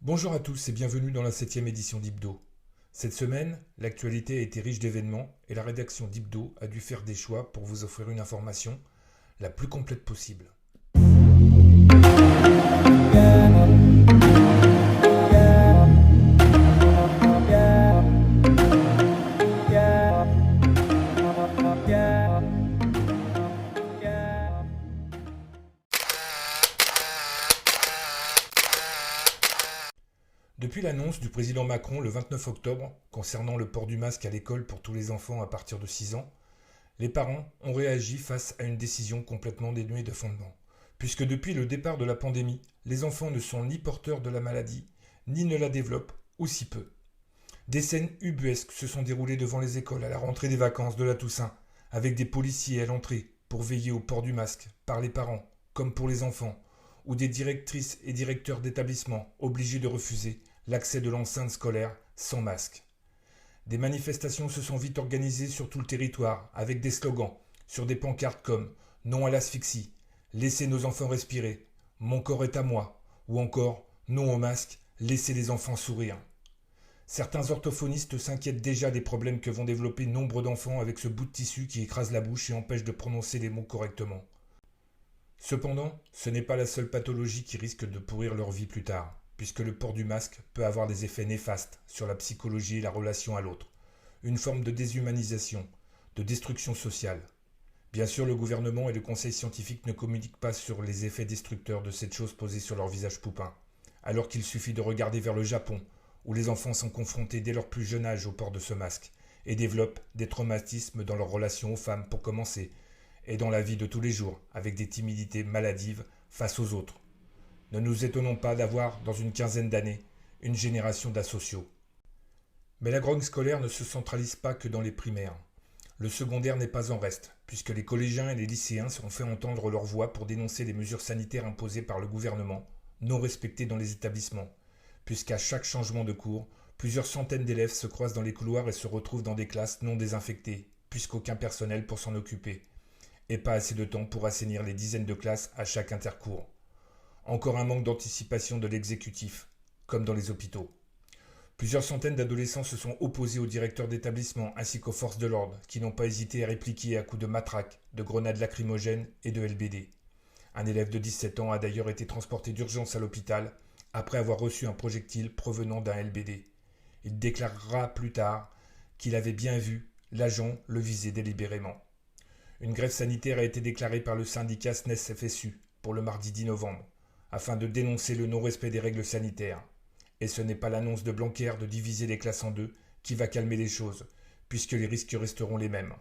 Bonjour à tous et bienvenue dans la 7e édition d'Hebdo. Cette semaine, l'actualité a été riche d'événements et la rédaction d'Hebdo a dû faire des choix pour vous offrir une information la plus complète possible. Depuis l'annonce du président Macron le 29 octobre concernant le port du masque à l'école pour tous les enfants à partir de 6 ans, les parents ont réagi face à une décision complètement dénuée de fondement. Puisque depuis le départ de la pandémie, les enfants ne sont ni porteurs de la maladie, ni ne la développent, ou si peu. Des scènes ubuesques se sont déroulées devant les écoles à la rentrée des vacances de la Toussaint, avec des policiers à l'entrée pour veiller au port du masque par les parents, comme pour les enfants, ou des directrices et directeurs d'établissements obligés de refuser l'accès de l'enceinte scolaire sans masque. Des manifestations se sont vite organisées sur tout le territoire avec des slogans sur des pancartes comme Non à l'asphyxie, Laissez nos enfants respirer, Mon corps est à moi, ou encore Non au masque, Laissez les enfants sourire. Certains orthophonistes s'inquiètent déjà des problèmes que vont développer nombre d'enfants avec ce bout de tissu qui écrase la bouche et empêche de prononcer les mots correctement. Cependant, ce n'est pas la seule pathologie qui risque de pourrir leur vie plus tard, puisque le port du masque peut avoir des effets néfastes sur la psychologie et la relation à l'autre, une forme de déshumanisation, de destruction sociale. Bien sûr, le gouvernement et le conseil scientifique ne communiquent pas sur les effets destructeurs de cette chose posée sur leur visage poupin, alors qu'il suffit de regarder vers le Japon, où les enfants sont confrontés dès leur plus jeune âge au port de ce masque, et développent des traumatismes dans leur relation aux femmes pour commencer, et dans la vie de tous les jours, avec des timidités maladives face aux autres. Ne nous étonnons pas d'avoir, dans une quinzaine d'années, une génération d'asociaux. Mais la grogne scolaire ne se centralise pas que dans les primaires. Le secondaire n'est pas en reste, puisque les collégiens et les lycéens se sont fait entendre leur voix pour dénoncer les mesures sanitaires imposées par le gouvernement, non respectées dans les établissements, puisqu'à chaque changement de cours, plusieurs centaines d'élèves se croisent dans les couloirs et se retrouvent dans des classes non désinfectées, puisqu'aucun personnel pour s'en occuper, et pas assez de temps pour assainir les dizaines de classes à chaque intercours. Encore un manque d'anticipation de l'exécutif, comme dans les hôpitaux. Plusieurs centaines d'adolescents se sont opposés aux directeurs d'établissement ainsi qu'aux forces de l'ordre, qui n'ont pas hésité à répliquer à coups de matraques, de grenades lacrymogènes et de LBD. Un élève de 17 ans a d'ailleurs été transporté d'urgence à l'hôpital après avoir reçu un projectile provenant d'un LBD. Il déclarera plus tard qu'il avait bien vu l'agent le viser délibérément. Une grève sanitaire a été déclarée par le syndicat SNES-FSU pour le mardi 10 novembre, afin de dénoncer le non-respect des règles sanitaires. Et ce n'est pas l'annonce de Blanquer de diviser les classes en deux qui va calmer les choses, puisque les risques resteront les mêmes.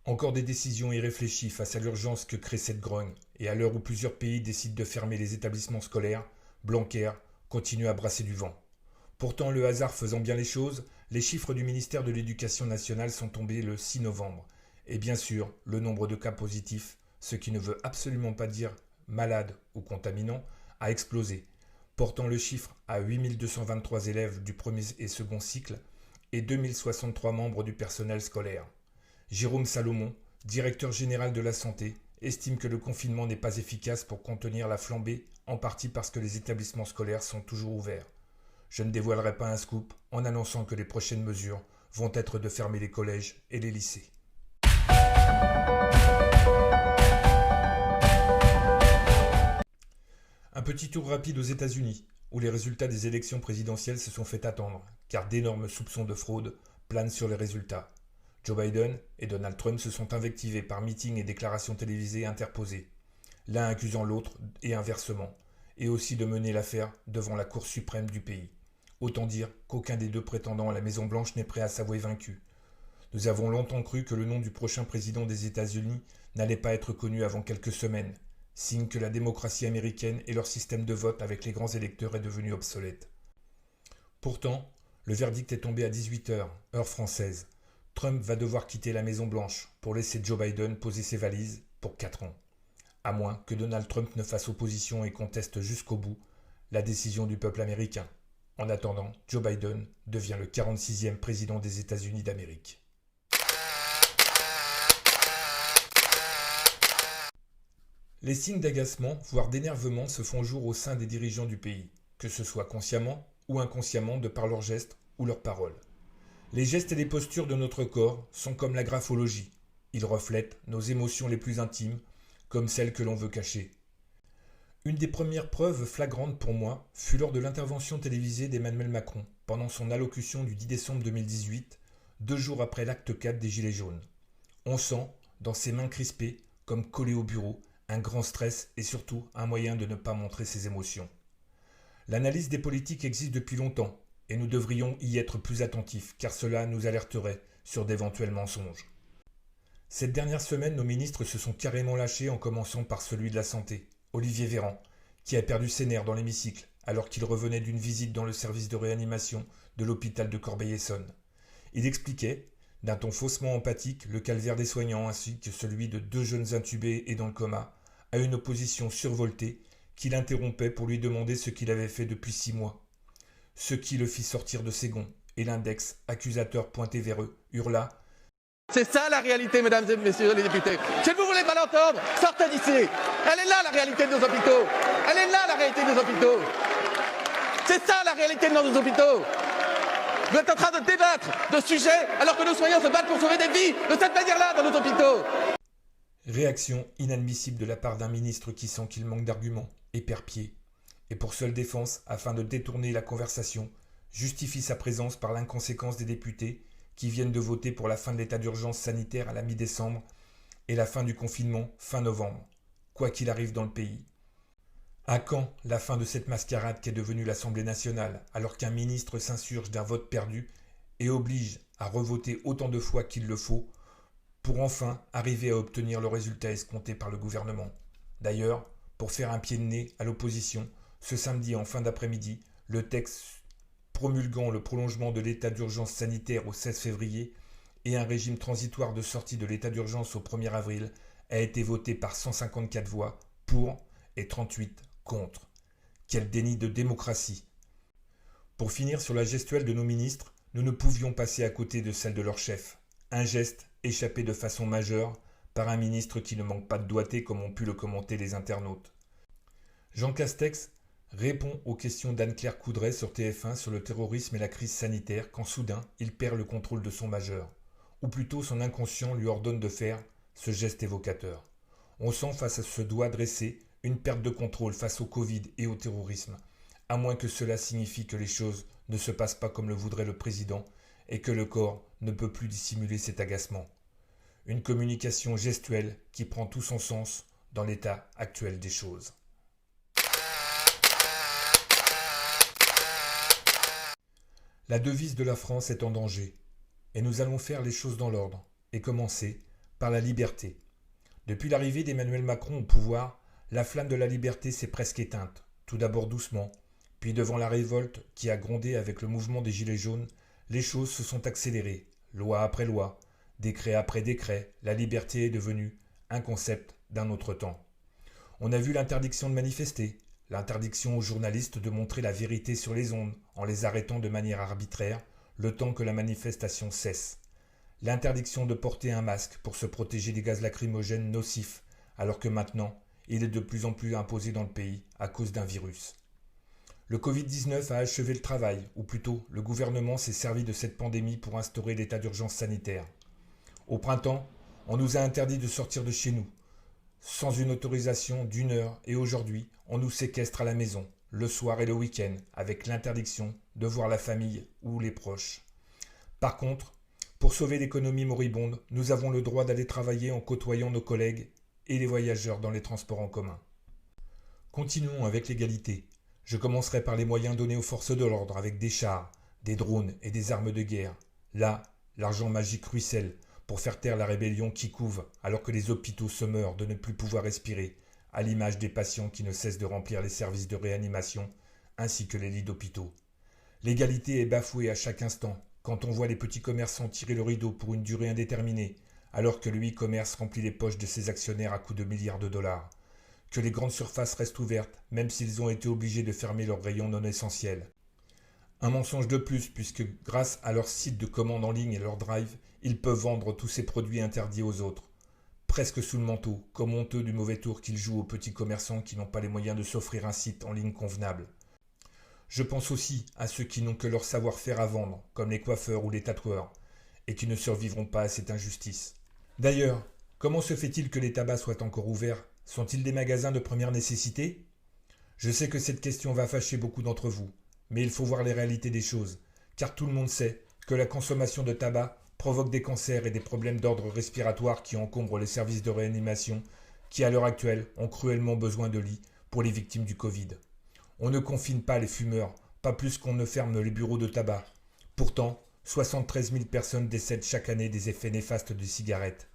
Encore des décisions irréfléchies face à l'urgence que crée cette grogne, et à l'heure où plusieurs pays décident de fermer les établissements scolaires, Blanquer continue à brasser du vent. Pourtant, le hasard faisant bien les choses, les chiffres du ministère de l'Éducation nationale sont tombés le 6 novembre. Et bien sûr, le nombre de cas positifs, ce qui ne veut absolument pas dire malades ou contaminants, a explosé, portant le chiffre à 8223 élèves du premier et second cycle et 2063 membres du personnel scolaire. Jérôme Salomon, directeur général de la santé, estime que le confinement n'est pas efficace pour contenir la flambée, en partie parce que les établissements scolaires sont toujours ouverts. Je ne dévoilerai pas un scoop en annonçant que les prochaines mesures vont être de fermer les collèges et les lycées. Un petit tour rapide aux États-Unis, où les résultats des élections présidentielles se sont fait attendre, car d'énormes soupçons de fraude planent sur les résultats. Joe Biden et Donald Trump se sont invectivés par meetings et déclarations télévisées interposées, l'un accusant l'autre et inversement, et aussi de mener l'affaire devant la Cour suprême du pays. Autant dire qu'aucun des deux prétendants à la Maison-Blanche n'est prêt à s'avouer vaincu. Nous avons longtemps cru que le nom du prochain président des États-Unis n'allait pas être connu avant quelques semaines, signe que la démocratie américaine et leur système de vote avec les grands électeurs est devenu obsolète. Pourtant, le verdict est tombé à 18h, heure française. Trump va devoir quitter la Maison-Blanche pour laisser Joe Biden poser ses valises pour 4 ans. À moins que Donald Trump ne fasse opposition et conteste jusqu'au bout la décision du peuple américain. En attendant, Joe Biden devient le 46e président des États-Unis d'Amérique. Les signes d'agacement, voire d'énervement, se font jour au sein des dirigeants du pays. que ce soit consciemment ou inconsciemment de par leurs gestes ou leurs paroles. Les gestes et les postures de notre corps sont comme la graphologie. Ils reflètent nos émotions les plus intimes, comme celles que l'on veut cacher. Une des premières preuves flagrantes pour moi fut lors de l'intervention télévisée d'Emmanuel Macron pendant son allocution du 10 décembre 2018, 2 jours après l'acte 4 des Gilets jaunes. On sent, dans ses mains crispées, comme collées au bureau, un grand stress et surtout un moyen de ne pas montrer ses émotions. L'analyse des politiques existe depuis longtemps et nous devrions y être plus attentifs car cela nous alerterait sur d'éventuels mensonges. Cette dernière semaine, nos ministres se sont carrément lâchés en commençant par celui de la Santé, Olivier Véran, qui a perdu ses nerfs dans l'hémicycle alors qu'il revenait d'une visite dans le service de réanimation de l'hôpital de Corbeil-Essonnes. Il expliquait, d'un ton faussement empathique, le calvaire des soignants ainsi que celui de 2 jeunes intubés et dans le coma, à une opposition survoltée qui l'interrompait pour lui demander ce qu'il avait fait depuis 6 mois. Ce qui le fit sortir de ses gonds, et l'index, accusateur pointé vers eux, hurla « C'est ça la réalité, mesdames et messieurs les députés. Si vous ne voulez pas l'entendre, sortez d'ici. Elle est là la réalité de nos hôpitaux. Elle est là la réalité de nos hôpitaux. C'est ça la réalité de nos hôpitaux. Vous êtes en train de débattre de sujets alors que nos soignants se battent pour sauver des vies de cette manière-là dans nos hôpitaux. » Réaction inadmissible de la part d'un ministre qui sent qu'il manque d'arguments, éperpié, et pour seule défense, afin de détourner la conversation, justifie sa présence par l'inconséquence des députés qui viennent de voter pour la fin de l'état d'urgence sanitaire à la mi-décembre et la fin du confinement fin novembre, quoi qu'il arrive dans le pays. À quand la fin de cette mascarade qu'est devenue l'Assemblée nationale, alors qu'un ministre s'insurge d'un vote perdu et oblige à revoter autant de fois qu'il le faut pour enfin arriver à obtenir le résultat escompté par le gouvernement. D'ailleurs, pour faire un pied de nez à l'opposition, ce samedi en fin d'après-midi, le texte promulguant le prolongement de l'état d'urgence sanitaire au 16 février et un régime transitoire de sortie de l'état d'urgence au 1er avril a été voté par 154 voix pour et 38 contre. Quel déni de démocratie! Pour finir sur la gestuelle de nos ministres, nous ne pouvions passer à côté de celle de leur chef. Un geste échappé de façon majeure par un ministre qui ne manque pas de doigté comme ont pu le commenter les internautes. Jean Castex répond aux questions d'Anne-Claire Coudray sur TF1 sur le terrorisme et la crise sanitaire quand soudain il perd le contrôle de son majeur. Ou plutôt son inconscient lui ordonne de faire ce geste évocateur. On sent face à ce doigt dressé une perte de contrôle face au Covid et au terrorisme, à moins que cela signifie que les choses ne se passent pas comme le voudrait le président et que le corps ne peut plus dissimuler cet agacement. Une communication gestuelle qui prend tout son sens dans l'état actuel des choses. La devise de la France est en danger, et nous allons faire les choses dans l'ordre, et commencer par la liberté. Depuis l'arrivée d'Emmanuel Macron au pouvoir, la flamme de la liberté s'est presque éteinte, tout d'abord doucement, puis devant la révolte qui a grondé avec le mouvement des Gilets jaunes, les choses se sont accélérées, loi après loi, décret après décret, la liberté est devenue un concept d'un autre temps. On a vu l'interdiction de manifester, l'interdiction aux journalistes de montrer la vérité sur les ondes en les arrêtant de manière arbitraire le temps que la manifestation cesse. L'interdiction de porter un masque pour se protéger des gaz lacrymogènes nocifs alors que maintenant il est de plus en plus imposé dans le pays à cause d'un virus. Le Covid-19 a achevé le travail, ou plutôt le gouvernement s'est servi de cette pandémie pour instaurer l'état d'urgence sanitaire. Au printemps, on nous a interdit de sortir de chez nous, sans une autorisation d'1 heure, et aujourd'hui, on nous séquestre à la maison, le soir et le week-end, avec l'interdiction de voir la famille ou les proches. Par contre, pour sauver l'économie moribonde, nous avons le droit d'aller travailler en côtoyant nos collègues et les voyageurs dans les transports en commun. Continuons avec l'égalité. Je commencerai par les moyens donnés aux forces de l'ordre avec des chars, des drones et des armes de guerre. Là, l'argent magique ruisselle pour faire taire la rébellion qui couve alors que les hôpitaux se meurent de ne plus pouvoir respirer, à l'image des patients qui ne cessent de remplir les services de réanimation ainsi que les lits d'hôpitaux. L'égalité est bafouée à chaque instant quand on voit les petits commerçants tirer le rideau pour une durée indéterminée alors que le e-commerce remplit les poches de ses actionnaires à coups de milliards de dollars. Que les grandes surfaces restent ouvertes, même s'ils ont été obligés de fermer leurs rayons non essentiels. Un mensonge de plus, puisque grâce à leur site de commande en ligne et leur drive, ils peuvent vendre tous ces produits interdits aux autres. Presque sous le manteau, comme honteux du mauvais tour qu'ils jouent aux petits commerçants qui n'ont pas les moyens de s'offrir un site en ligne convenable. Je pense aussi à ceux qui n'ont que leur savoir-faire à vendre, comme les coiffeurs ou les tatoueurs, et qui ne survivront pas à cette injustice. D'ailleurs, comment se fait-il que les tabacs soient encore ouverts? Sont-ils des magasins de première nécessité? Je sais que cette question va fâcher beaucoup d'entre vous, mais il faut voir les réalités des choses, car tout le monde sait que la consommation de tabac provoque des cancers et des problèmes d'ordre respiratoire qui encombrent les services de réanimation qui, à l'heure actuelle, ont cruellement besoin de lits pour les victimes du Covid. On ne confine pas les fumeurs, pas plus qu'on ne ferme les bureaux de tabac. Pourtant, 73 000 personnes décèdent chaque année des effets néfastes des cigarettes.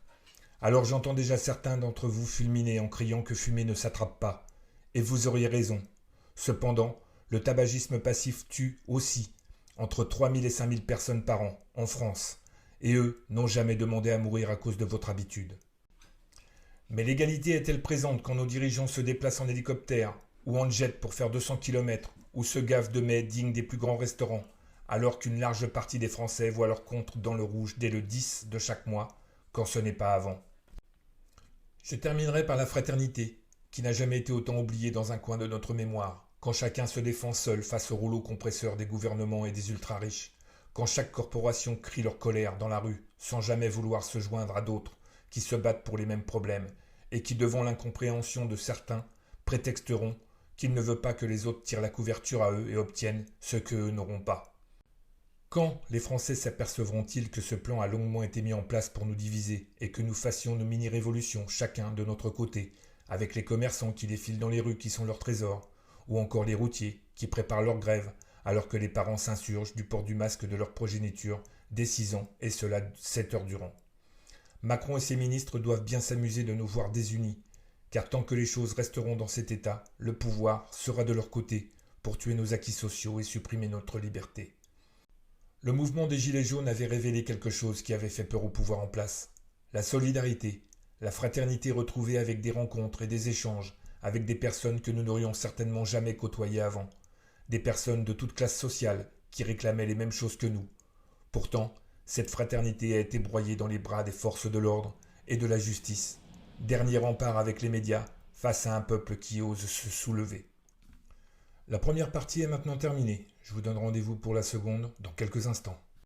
Alors j'entends déjà certains d'entre vous fulminer en criant que fumer ne s'attrape pas. Et vous auriez raison. Cependant, le tabagisme passif tue aussi entre 3 000 et 5 000 personnes par an en France. Et eux n'ont jamais demandé à mourir à cause de votre habitude. Mais l'égalité est-elle présente quand nos dirigeants se déplacent en hélicoptère ou en jet pour faire 200 km ou se gavent de mets dignes des plus grands restaurants, alors qu'une large partie des Français voient leur compte dans le rouge dès le 10 de chaque mois, quand ce n'est pas avant? Je terminerai par la fraternité, qui n'a jamais été autant oubliée dans un coin de notre mémoire, quand chacun se défend seul face au rouleau compresseur des gouvernements et des ultra-riches, quand chaque corporation crie leur colère dans la rue, sans jamais vouloir se joindre à d'autres qui se battent pour les mêmes problèmes, et qui, devant l'incompréhension de certains, prétexteront qu'ils ne veulent pas que les autres tirent la couverture à eux et obtiennent ce qu'eux n'auront pas. Quand les Français s'apercevront-ils que ce plan a longuement été mis en place pour nous diviser et que nous fassions nos mini-révolutions chacun de notre côté, avec les commerçants qui défilent dans les rues qui sont leurs trésors, ou encore les routiers qui préparent leur grève alors que les parents s'insurgent du port du masque de leur progéniture dès 6 ans et cela 7 heures durant. Macron et ses ministres doivent bien s'amuser de nous voir désunis, car tant que les choses resteront dans cet état, le pouvoir sera de leur côté pour tuer nos acquis sociaux et supprimer notre liberté. Le mouvement des Gilets jaunes avait révélé quelque chose qui avait fait peur au pouvoir en place. La solidarité, la fraternité retrouvée avec des rencontres et des échanges avec des personnes que nous n'aurions certainement jamais côtoyées avant. Des personnes de toute classe sociale qui réclamaient les mêmes choses que nous. Pourtant, cette fraternité a été broyée dans les bras des forces de l'ordre et de la justice, dernier rempart avec les médias face à un peuple qui ose se soulever. La première partie est maintenant terminée. Je vous donne rendez-vous pour la seconde dans quelques instants.